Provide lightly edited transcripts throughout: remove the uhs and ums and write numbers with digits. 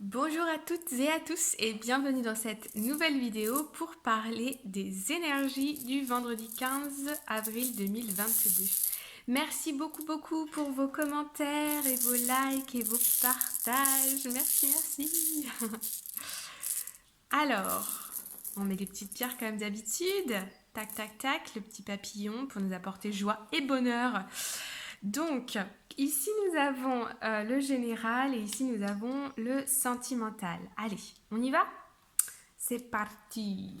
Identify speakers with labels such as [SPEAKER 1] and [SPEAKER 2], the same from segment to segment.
[SPEAKER 1] Bonjour à toutes et à tous et bienvenue dans cette nouvelle vidéo pour parler des énergies du vendredi 15 avril 2022. Merci beaucoup pour vos commentaires et vos likes et vos partages. Merci. Alors, on met des petites pierres comme d'habitude. Tac, le petit papillon pour nous apporter joie et bonheur. Donc, ici nous avons le général et ici nous avons le sentimental. Allez, on y va? C'est parti!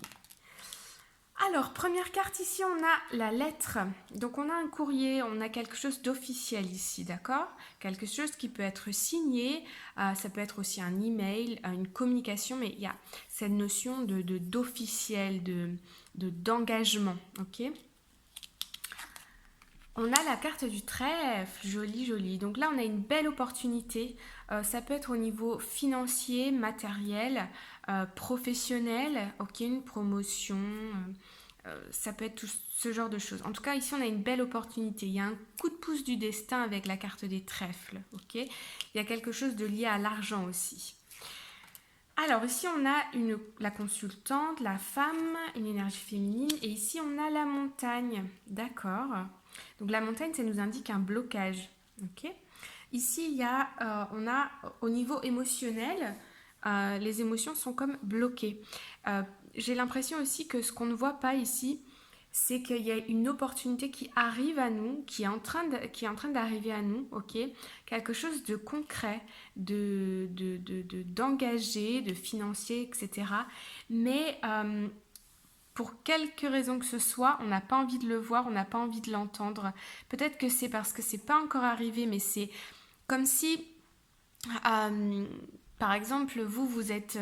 [SPEAKER 1] Alors, première carte ici, on a la lettre. Donc, on a un courrier, on a quelque chose d'officiel ici, d'accord? Quelque chose qui peut être signé, ça peut être aussi un email, une communication, mais il y a cette notion d'officiel, d'engagement, ok? On a la carte du trèfle, jolie. Donc là, on a une belle opportunité. Ça peut être au niveau financier, matériel, professionnel, ok, une promotion. Ça peut être tout ce genre de choses. En tout cas, ici, on a une belle opportunité. Il y a un coup de pouce du destin avec la carte des trèfles, ok. Il y a quelque chose de lié à l'argent aussi. Alors ici on a la consultante, la femme, une énergie féminine et ici on a la montagne, d'accord. Donc la montagne ça nous indique un blocage, ok. Ici on a au niveau émotionnel, les émotions sont comme bloquées. J'ai l'impression aussi que ce qu'on ne voit pas ici, c'est qu'il y a une opportunité qui arrive à nous, qui est en train d'arriver à nous, ok, quelque chose de concret, d'engagé, de financier, etc. Mais pour quelque raison que ce soit, on n'a pas envie de le voir, on n'a pas envie de l'entendre. Peut-être que c'est parce que c'est pas encore arrivé, mais c'est comme si par exemple, vous êtes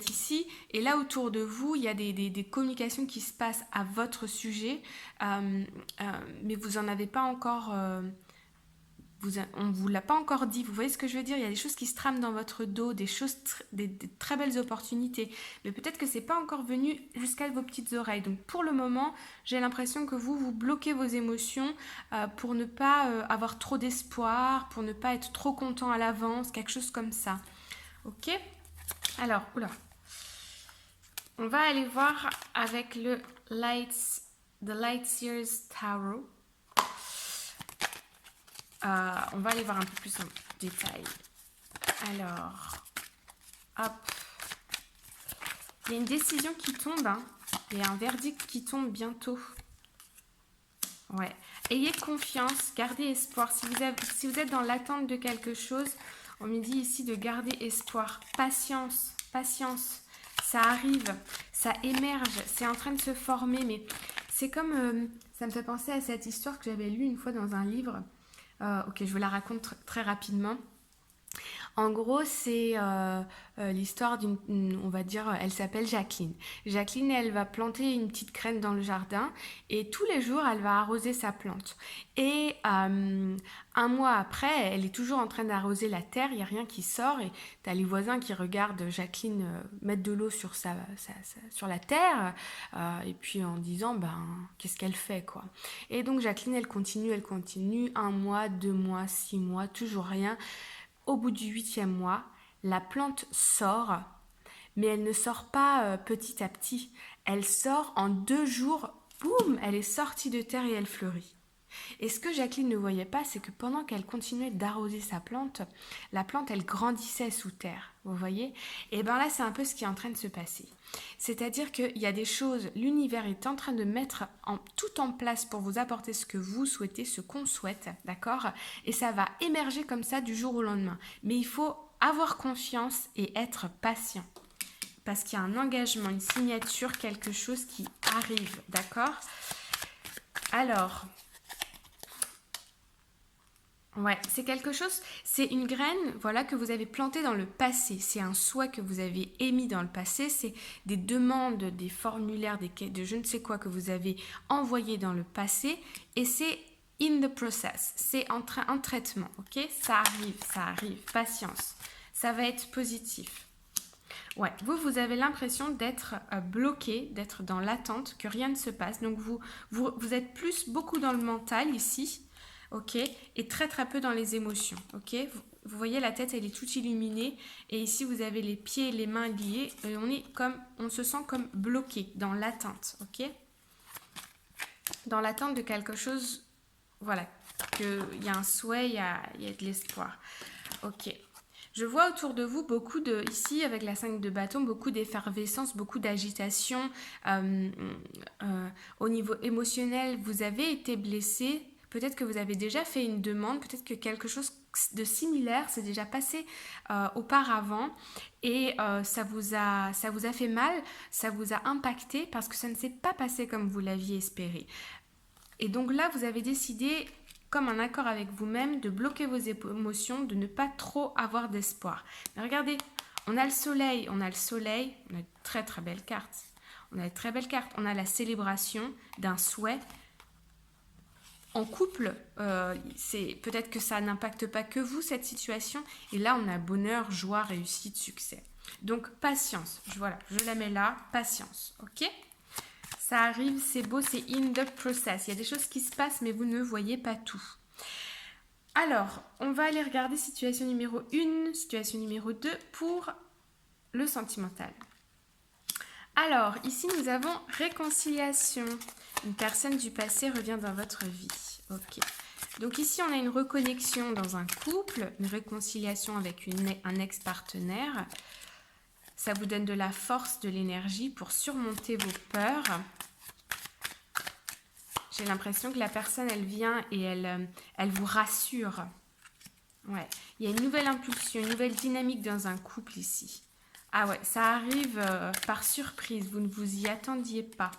[SPEAKER 1] ici et là autour de vous, il y a des communications qui se passent à votre sujet, mais vous en avez pas encore, on ne vous l'a pas encore dit. Vous voyez ce que je veux dire? Il y a des choses qui se trament dans votre dos, des très belles opportunités, mais peut-être que c'est pas encore venu jusqu'à vos petites oreilles. Donc pour le moment, j'ai l'impression que vous bloquez vos émotions pour ne pas avoir trop d'espoir, pour ne pas être trop content à l'avance, quelque chose comme ça. Ok? Alors, on va aller voir avec The Lightseers Tarot. On va aller voir un peu plus en détail. Alors, hop. Il y a une décision qui tombe, hein. Il y a un verdict qui tombe bientôt. Ouais. Ayez confiance, gardez espoir. Si vous êtes dans l'attente de quelque chose, on me dit ici de garder espoir. Patience. Ça arrive, ça émerge, c'est en train de se former, mais c'est comme... ça me fait penser à cette histoire que j'avais lue une fois dans un livre. Ok, je vous la raconte très rapidement. En gros, c'est l'histoire on va dire, elle s'appelle Jacqueline. Jacqueline, elle va planter une petite graine dans le jardin et tous les jours, elle va arroser sa plante. Et un mois après, elle est toujours en train d'arroser la terre, il n'y a rien qui sort et tu as les voisins qui regardent Jacqueline mettre de l'eau sur la terre et puis en disant, qu'est-ce qu'elle fait, quoi. Et donc Jacqueline, elle continue, un mois, 2 mois, 6 mois, toujours rien. Au bout du 8e mois, la plante sort, mais elle ne sort pas petit à petit. Elle sort en 2 jours, boum, elle est sortie de terre et elle fleurit. Et ce que Jacqueline ne voyait pas, c'est que pendant qu'elle continuait d'arroser sa plante, la plante, elle grandissait sous terre, vous voyez? Et bien là, c'est un peu ce qui est en train de se passer. C'est-à-dire qu'il y a des choses, l'univers est en train de mettre tout en place pour vous apporter ce que vous souhaitez, ce qu'on souhaite, d'accord? Et ça va émerger comme ça du jour au lendemain. Mais il faut avoir confiance et être patient. Parce qu'il y a un engagement, une signature, quelque chose qui arrive, d'accord? Alors... ouais, c'est quelque chose, c'est une graine, voilà, que vous avez plantée dans le passé. C'est un souhait que vous avez émis dans le passé. C'est des demandes, des formulaires, de je ne sais quoi que vous avez envoyé dans le passé. Et c'est in the process. C'est en traitement, ok? Ça arrive. Patience. Ça va être positif. Ouais, vous avez l'impression d'être bloqué, d'être dans l'attente, que rien ne se passe. Donc vous êtes beaucoup dans le mental ici. Ok, et très peu dans les émotions, ok. vous voyez, la tête, elle est toute illuminée. Et ici, vous avez les pieds et les mains liés. Et on se sent comme bloqué dans l'attente, ok? Dans l'attente de quelque chose, voilà, qu'il y a un souhait, il y a de l'espoir. Ok. Je vois autour de vous beaucoup de, ici avec la 5 de bâton, beaucoup d'effervescence, beaucoup d'agitation. Au niveau émotionnel, vous avez été blessé. Peut-être que vous avez déjà fait une demande, peut-être que quelque chose de similaire s'est déjà passé auparavant et ça vous a fait mal, ça vous a impacté parce que ça ne s'est pas passé comme vous l'aviez espéré. Et donc là, vous avez décidé, comme un accord avec vous-même, de bloquer vos émotions, de ne pas trop avoir d'espoir. Mais regardez, on a le soleil, on a une très très belle carte. On a la célébration d'un souhait. En couple, peut-être que ça n'impacte pas que vous, cette situation. Et là, on a bonheur, joie, réussite, succès. Donc, patience. Voilà, je la mets là, patience. Ok ? Ça arrive, c'est beau, c'est in the process. Il y a des choses qui se passent, mais vous ne voyez pas tout. Alors, on va aller regarder situation numéro 1, situation numéro 2 pour le sentimental. Alors, ici, nous avons réconciliation. Une personne du passé revient dans votre vie. Ok. Donc ici, on a une reconnexion dans un couple, une réconciliation avec un ex-partenaire. Ça vous donne de la force, de l'énergie pour surmonter vos peurs. J'ai l'impression que la personne, elle vient et elle vous rassure. Ouais. Il y a une nouvelle impulsion, une nouvelle dynamique dans un couple ici. Ah ouais, ça arrive par surprise, vous ne vous y attendiez pas.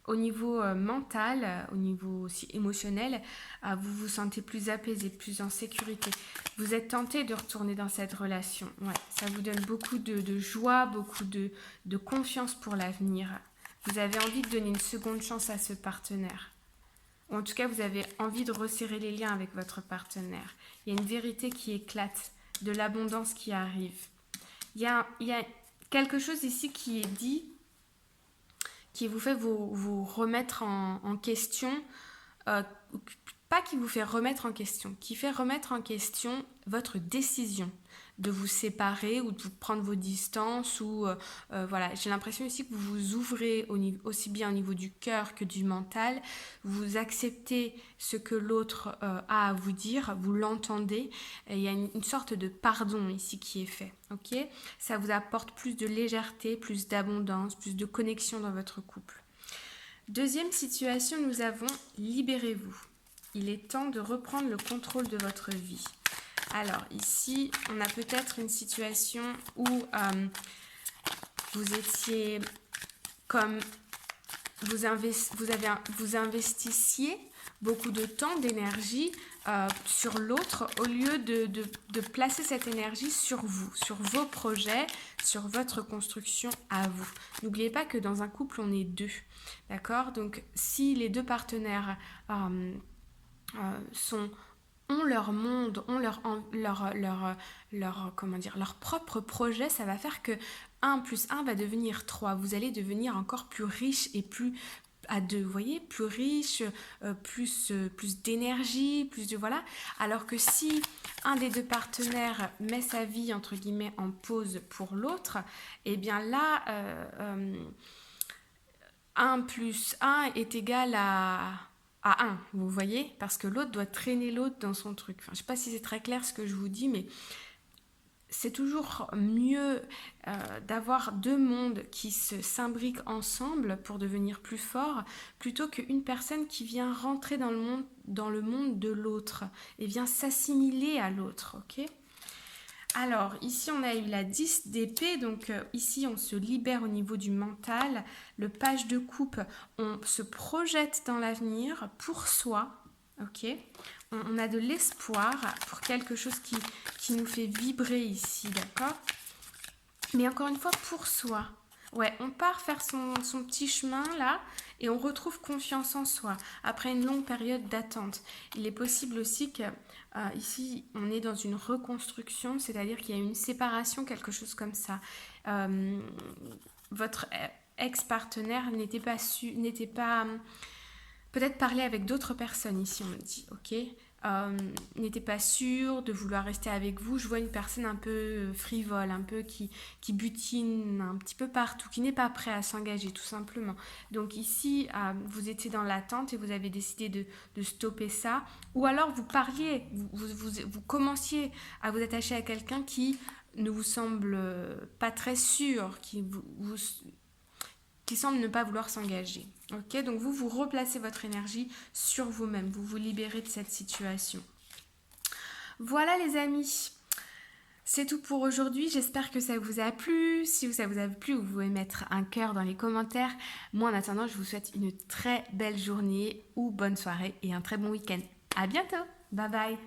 [SPEAKER 1] Au niveau mental, au niveau aussi émotionnel, vous vous sentez plus apaisé, plus en sécurité. Vous êtes tenté de retourner dans cette relation. Ouais, ça vous donne beaucoup de joie, beaucoup de confiance pour l'avenir. Vous avez envie de donner une seconde chance à ce partenaire. Ou en tout cas, vous avez envie de resserrer les liens avec votre partenaire. Il y a une vérité qui éclate, de l'abondance qui arrive. Il y a quelque chose ici qui est dit, qui vous fait vous remettre en question, pas qui vous fait remettre en question, qui fait remettre en question votre décision de vous séparer ou de vous prendre vos distances. Voilà. J'ai l'impression ici que vous vous ouvrez aussi bien au niveau du cœur que du mental. Vous acceptez ce que l'autre a à vous dire, vous l'entendez. Et il y a une sorte de pardon ici qui est fait. Okay ? Ça vous apporte plus de légèreté, plus d'abondance, plus de connexion dans votre couple. Deuxième situation, nous avons libérez-vous. Il est temps de reprendre le contrôle de votre vie. Alors ici, on a peut-être une situation où vous étiez comme vous investissiez beaucoup de temps, d'énergie sur l'autre au lieu de placer cette énergie sur vous, sur vos projets, sur votre construction à vous. N'oubliez pas que dans un couple, on est deux, d'accord ? Donc si les deux partenaires ont leur monde, ont leur propre projet, ça va faire que 1 + 1 va devenir 3. Vous allez devenir encore plus riche et plus à deux, vous voyez, plus riche, plus d'énergie, plus de voilà. Alors que si un des deux partenaires met sa vie entre guillemets en pause pour l'autre, et bien là 1 + 1 est égal à 1, vous voyez, parce que l'autre doit traîner l'autre dans son truc. Enfin, je ne sais pas si c'est très clair ce que je vous dis, mais c'est toujours mieux d'avoir deux mondes qui s'imbriquent ensemble pour devenir plus forts, plutôt qu'une personne qui vient rentrer dans le monde de l'autre et vient s'assimiler à l'autre, ok ? Alors, ici, on a eu la 10 d'épée, donc ici, on se libère au niveau du mental. Le page de coupe, on se projette dans l'avenir pour soi, ok ? On a de l'espoir pour quelque chose qui nous fait vibrer ici, d'accord ? Mais encore une fois, pour soi. Ouais, on part faire son petit chemin là et on retrouve confiance en soi après une longue période d'attente. Il est possible aussi que ici on est dans une reconstruction, c'est-à-dire qu'il y a une séparation, quelque chose comme ça. Votre ex-partenaire n'était pas peut-être parler avec d'autres personnes ici, on me dit, ok ? n'était pas sûr de vouloir rester avec vous. Je vois une personne un peu frivole, un peu qui butine un petit peu partout, qui n'est pas prêt à s'engager tout simplement. Donc ici, vous étiez dans l'attente et vous avez décidé de stopper ça. Ou alors vous parliez, vous commenciez à vous attacher à quelqu'un qui ne vous semble pas très sûr, qui semble ne pas vouloir s'engager. Ok, donc vous replacez votre énergie sur vous-même, vous vous libérez de cette situation. Voilà les amis, c'est tout pour aujourd'hui. J'espère que ça vous a plu. Si ça vous a plu, vous pouvez mettre un cœur dans les commentaires. Moi en attendant, je vous souhaite une très belle journée ou bonne soirée et un très bon week-end. À bientôt, bye bye.